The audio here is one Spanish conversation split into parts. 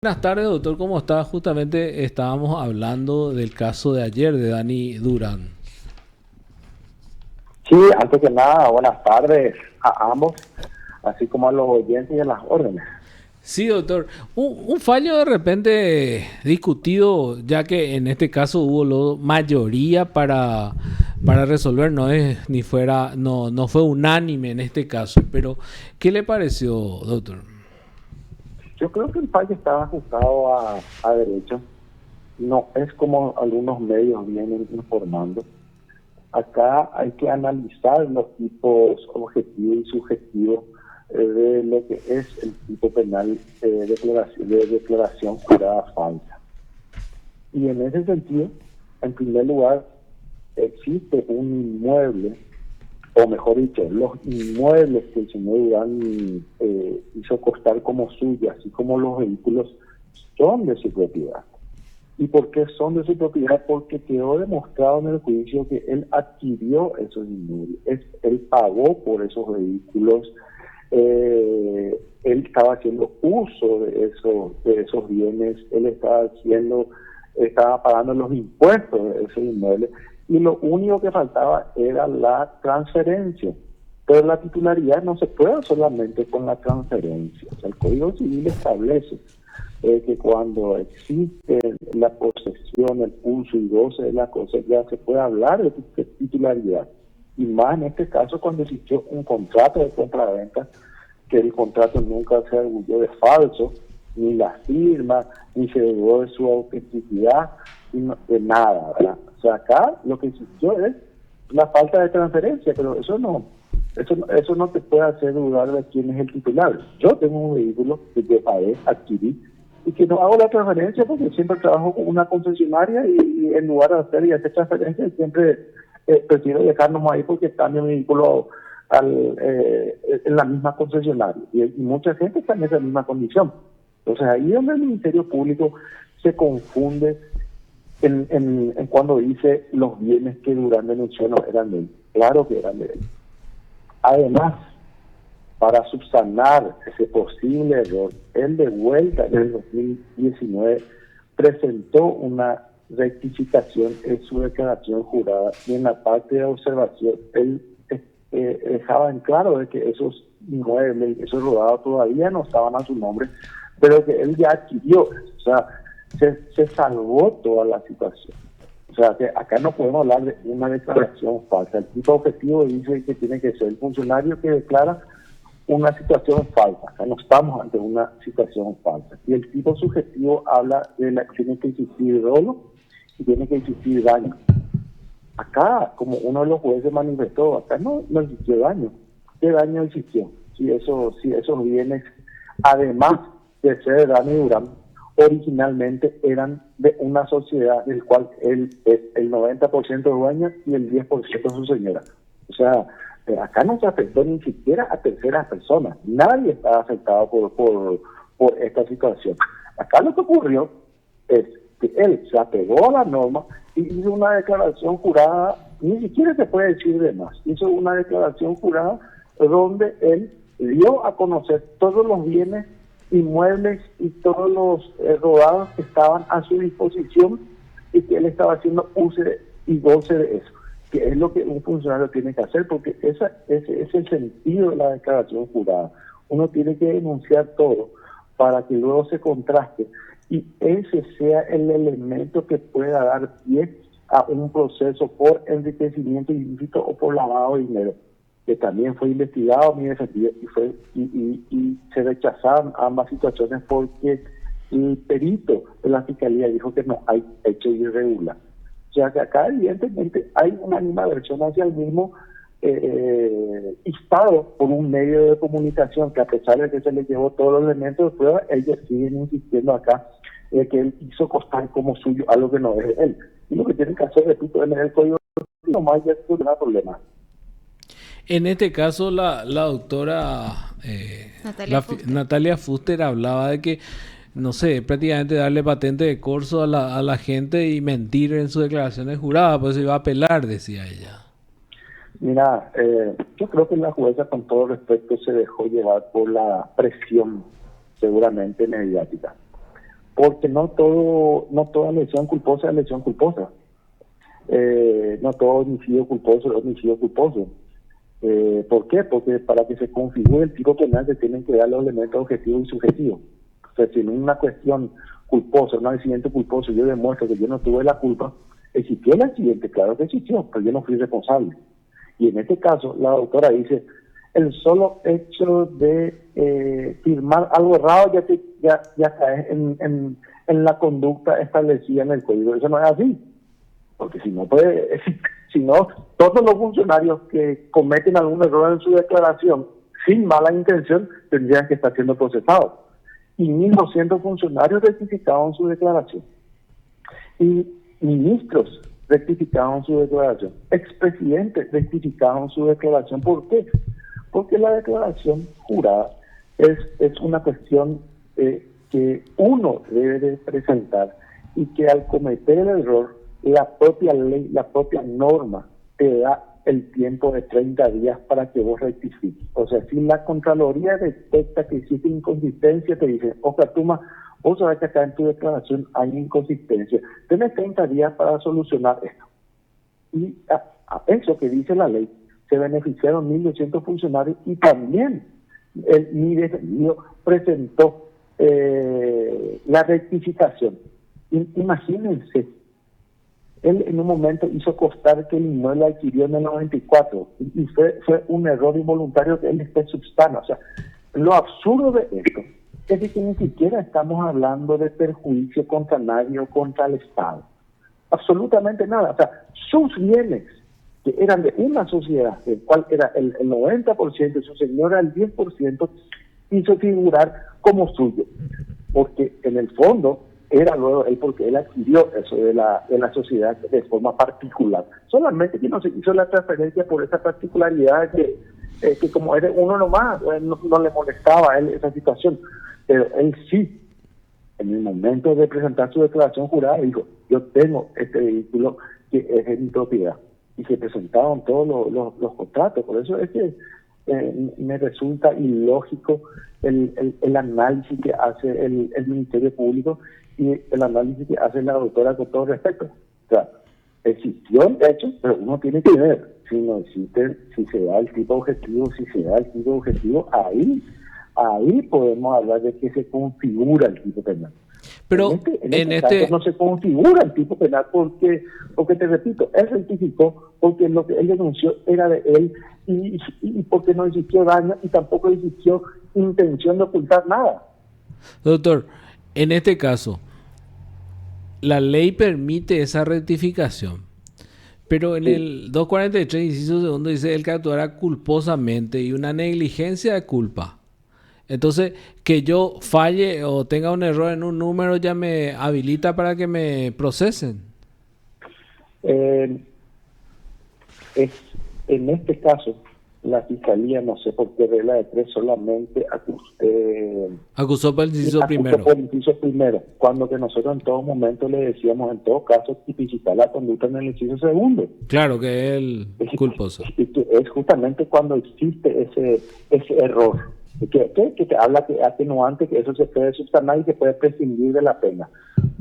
Buenas tardes, doctor. ¿Cómo está? Justamente estábamos hablando del caso de ayer de Dani Durán. Sí, antes que nada, buenas tardes a ambos, así como a los oyentes y a las órdenes. Sí, doctor. Un fallo de repente discutido, ya que en este caso hubo mayoría para resolver, no es ni fuera, no fue unánime en este caso. Pero, ¿qué le pareció, doctor? Yo creo que el fallo estaba ajustado a derecho, no es como algunos medios vienen informando. Acá hay que analizar los tipos objetivos y subjetivos de lo que es el tipo penal de declaración jurada falsa. Y en ese sentido, en primer lugar, existe un inmueble, o mejor dicho, los inmuebles que el señor Durán hizo costar como suyos, así como los vehículos, son de su propiedad. ¿Y por qué son de su propiedad? Porque quedó demostrado en el juicio que él adquirió esos inmuebles, él pagó por esos vehículos, él estaba haciendo uso de esos bienes, él estaba pagando los impuestos de esos inmuebles, y lo único que faltaba era la transferencia. Pero la titularidad no se puede solamente con la transferencia. O sea, el Código Civil establece que cuando existe la posesión, el uso y goce de la cosa, ya se puede hablar de titularidad. Y más en este caso cuando existió un contrato de compraventa, que el contrato nunca se arguyó de falso, ni la firma, ni se dudó de su autenticidad, ni de nada, ¿verdad? O sea, acá lo que existió es la falta de transferencia, pero eso no te puede hacer dudar de quién es el titular. Yo tengo un vehículo que yo pagué, adquirí, y que no hago la transferencia porque siempre trabajo con una concesionaria y en lugar de hacer y hacer transferencia, siempre prefiero dejarnos ahí porque cambio mi vehículo en la misma concesionaria. Y mucha gente está en esa misma condición. Entonces ahí es donde el Ministerio Público se confunde en cuando dice los bienes que Durán denunció no eran de él. Claro que eran de él. Además, para subsanar ese posible error, él de vuelta en el 2019 presentó una rectificación en su declaración jurada y en la parte de observación él dejaba en claro de que esos inmuebles, esos rodados todavía no estaban a su nombre, pero que él ya adquirió, o sea, se salvó toda la situación. O sea, que acá no podemos hablar de una declaración falsa. El tipo objetivo dice que tiene que ser el funcionario que declara una situación falsa. Acá no estamos ante una situación falsa. Y el tipo subjetivo habla de la que tiene que existir dolo y tiene que existir daño. Acá, como uno de los jueces manifestó, acá no existió daño. ¿Qué daño existió? Si esos bienes, además de ser de Dani Durán, originalmente eran de una sociedad del cual él es el 90% dueño y el 10% su señora. O sea, acá no se afectó ni siquiera a terceras personas. Nadie estaba afectado por esta situación. Acá lo que ocurrió es que él se apegó a la norma y hizo una declaración jurada, ni siquiera se puede decir de más, hizo una declaración jurada donde él dio a conocer todos los bienes inmuebles y todos los rodados que estaban a su disposición y que él estaba haciendo uso y goce de eso, que es lo que un funcionario tiene que hacer, porque ese es el sentido de la declaración jurada. Uno tiene que denunciar todo para que luego se contraste y ese sea el elemento que pueda dar pie a un proceso por enriquecimiento ilícito o por lavado de dinero, que también fue investigado muy defendido y se rechazaron ambas situaciones porque el perito de la fiscalía dijo que no hay hecho irregular. O sea que acá evidentemente hay una animadversión hacia el mismo instado por un medio de comunicación que, a pesar de que se les llevó todos los elementos de prueba, ellos siguen insistiendo acá que él hizo costar como suyo algo que no es de él. Y lo que tienen que hacer, repito, es leer el código, nomás ya es un problema. En este caso, la doctora Natalia Fuster. Natalia Fuster hablaba de que, no sé, prácticamente darle patente de corso a la gente y mentir en sus declaraciones juradas, pues se iba a apelar, decía ella. Mira, yo creo que la jueza, con todo respeto, se dejó llevar por la presión, seguramente mediática. porque no toda lesión culposa es lesión culposa. No todo homicidio culposo es homicidio culposo. ¿Por qué? Porque para que se configure el tipo penal se tienen que dar los elementos objetivos y subjetivos. O sea, si en una cuestión culposa, un accidente culposo, yo demuestro que yo no tuve la culpa, existió el accidente, claro que existió, pero yo no fui responsable. Y en este caso, la doctora dice, el solo hecho de firmar algo errado ya cae en la conducta establecida en el código. Eso no es así, porque si no, todos los funcionarios que cometen algún error en su declaración sin mala intención tendrían que estar siendo procesados. Y 1.200 funcionarios rectificaron su declaración. Y ministros rectificaron su declaración. Expresidentes rectificaron su declaración. ¿Por qué? Porque la declaración jurada es una cuestión que uno debe de presentar y que al cometer el error, la propia ley, la propia norma te da el tiempo de 30 días para que vos rectifiques. O sea, si la Contraloría detecta que existe inconsistencia, te dice, Oscar Tuma, vos sabés que acá en tu declaración hay inconsistencia. Tenés 30 días para solucionar esto. Y a eso que dice la ley, se beneficiaron 1.200 funcionarios y también mi defendido presentó la rectificación. Imagínense, él en un momento hizo constar que el inmueble adquirió en el 94 y fue un error involuntario que él esté substando. O sea, lo absurdo de esto es de que ni siquiera estamos hablando de perjuicio contra nadie o contra el Estado. Absolutamente nada. O sea, sus bienes, que eran de una sociedad, el cual era el 90%, y su señora el 10%, hizo figurar como suyo. Porque en el fondo era luego él, porque él adquirió eso de la sociedad de forma particular. Solamente que no se hizo la transferencia por esa particularidad que como era uno nomás, no le molestaba a él esa situación. Pero él sí, en el momento de presentar su declaración jurada, dijo, yo tengo este vehículo que es de mi propiedad. Y se presentaron todos los contratos. Por eso es que me resulta ilógico el análisis que hace el Ministerio Público y el análisis que hace la doctora con todo respeto. O sea, existió el hecho, pero uno tiene que ver si no existe, si se da el tipo objetivo, ahí podemos hablar de que se configura el tipo penal. Pero en este caso no se configura el tipo penal porque te repito, él rectificó porque lo que él denunció era de él y porque no existió daño y tampoco existió intención de ocultar nada. Doctor, en este caso, la ley permite esa rectificación, pero en el 243, inciso segundo, dice el que actuará culposamente y una negligencia de culpa. Entonces, que yo falle o tenga un error en un número ya me habilita para que me procesen. En este caso, la Fiscalía, no sé por qué regla de tres, solamente acusó por el inciso primero. Por el inciso primero, cuando que nosotros en todo momento le decíamos, en todo caso, tipificar la conducta en el inciso segundo. Claro, que es el culposo. Es justamente cuando existe ese error. Que te habla que atenuante, que eso se puede subsanar y que puede prescindir de la pena.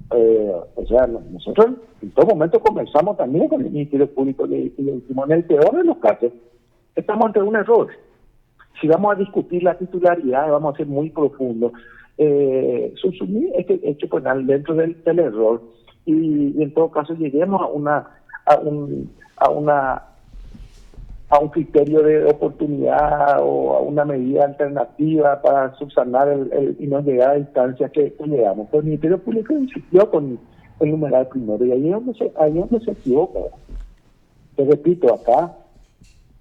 O sea, nosotros en todo momento conversamos también con el Ministerio Público y le dijimos, en el peor de los casos, estamos ante un error. Si vamos a discutir la titularidad, vamos a ser muy profundos. Subsumir este hecho penal dentro del error y en todo caso lleguemos a un criterio de oportunidad o a una medida alternativa para subsanar y no llegar a instancias que llegamos. Pero el Ministerio Público insistió con el numeral primero y ahí es donde se equivoca. Te repito, acá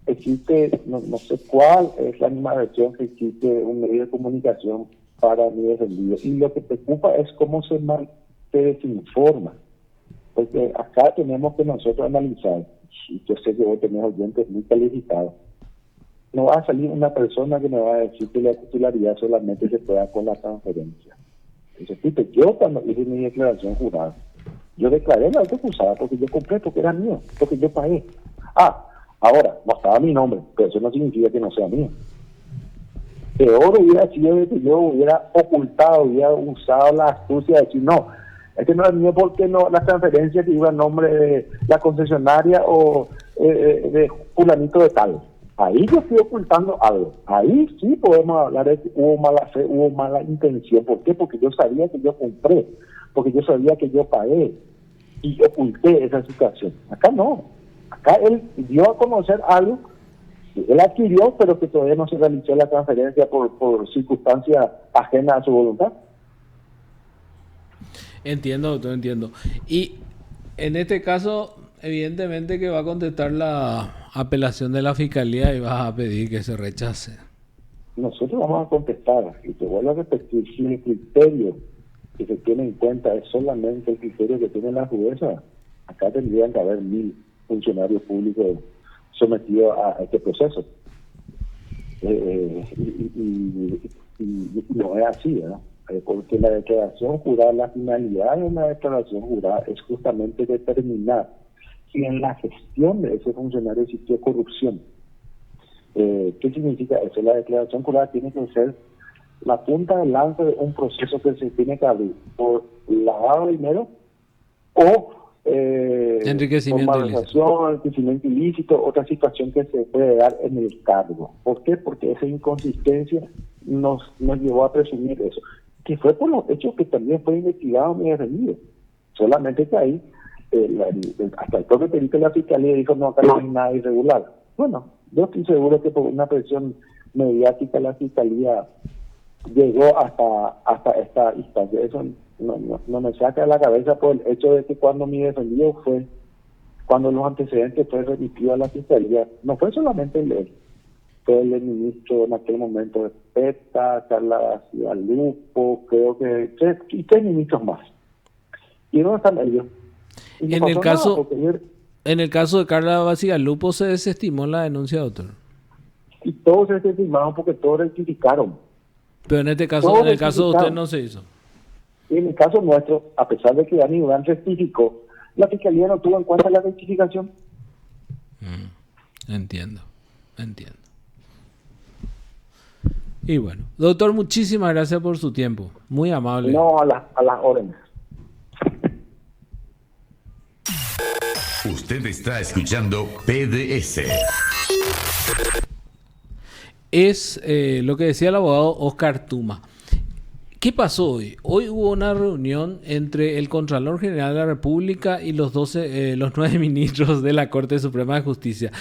existe, no sé cuál es la misma versión que existe un medio de comunicación para mi defendido. Y lo que preocupa es cómo se desinforma. Porque acá tenemos que nosotros analizar. Yo sé que vos tenés oyentes muy calificados. No va a salir una persona que me va a decir que la titularidad solamente se pueda con la transferencia. Entonces, yo cuando hice mi declaración jurada, yo declaré la autoacusada porque yo compré, porque era mío, porque yo pagué. Ahora, no estaba mi nombre, pero eso no significa que no sea mío. Peor hubiera sido de que yo hubiera ocultado, hubiera usado la astucia de decir, no, este no es mío porque no, la transferencia que iba a nombre de la concesionaria o de fulanito de tal. Ahí yo estoy ocultando algo. Ahí sí podemos hablar de que hubo mala fe, hubo mala intención. ¿Por qué? Porque yo sabía que yo compré, porque yo sabía que yo pagué y oculté esa situación. Acá no. Acá él dio a conocer algo que él adquirió, pero que todavía no se realizó la transferencia por circunstancias ajenas a su voluntad. Entiendo, doctor, entiendo. Y en este caso, evidentemente que va a contestar la apelación de la Fiscalía y va a pedir que se rechace. Nosotros vamos a contestar, y te vuelvo a repetir, si el criterio que se tiene en cuenta es solamente el criterio que tiene la jueza, acá tendrían que haber 1.000 funcionarios públicos sometidos a este proceso. Y no es así, ¿verdad? Porque la declaración jurada, la finalidad de una declaración jurada es justamente determinar si en la gestión de ese funcionario existió corrupción. ¿Qué significa eso? La declaración jurada tiene que ser la punta de lanza de un proceso que se tiene que abrir por lavado de dinero o enriquecimiento ilícito, otra situación que se puede dar en el cargo. ¿Por qué? Porque esa inconsistencia nos llevó a presumir eso, que fue por los hechos que también fue investigado mi defendido. Solamente que ahí hasta el propio perito de la Fiscalía dijo, no, acá no hay nada irregular. Bueno, yo estoy seguro que por una presión mediática la Fiscalía llegó hasta esta instancia. Eso no me saca de la cabeza por el hecho de que cuando mi defendido cuando los antecedentes fue remitido a la Fiscalía, no fue solamente él, fue el ministro en aquel momento de PETA, Carla Basigalupo, creo que tres ministros más. ¿Y dónde están ellos? En el caso de Carla Basigalupo se desestimó la denuncia, doctor. Y todos se desestimaron porque todos rectificaron. Pero en este caso, en el caso de usted no se hizo. Y en el caso nuestro, a pesar de que Dani Durán rectificó, la Fiscalía no tuvo en cuenta la rectificación. Entiendo. Y bueno, doctor, muchísimas gracias por su tiempo. Muy amable. No, a las órdenes. Usted está escuchando PDS. Es lo que decía el abogado Oscar Tuma. ¿Qué pasó hoy? Hoy hubo una reunión entre el Contralor General de la República y los 9 ministros de la Corte Suprema de Justicia.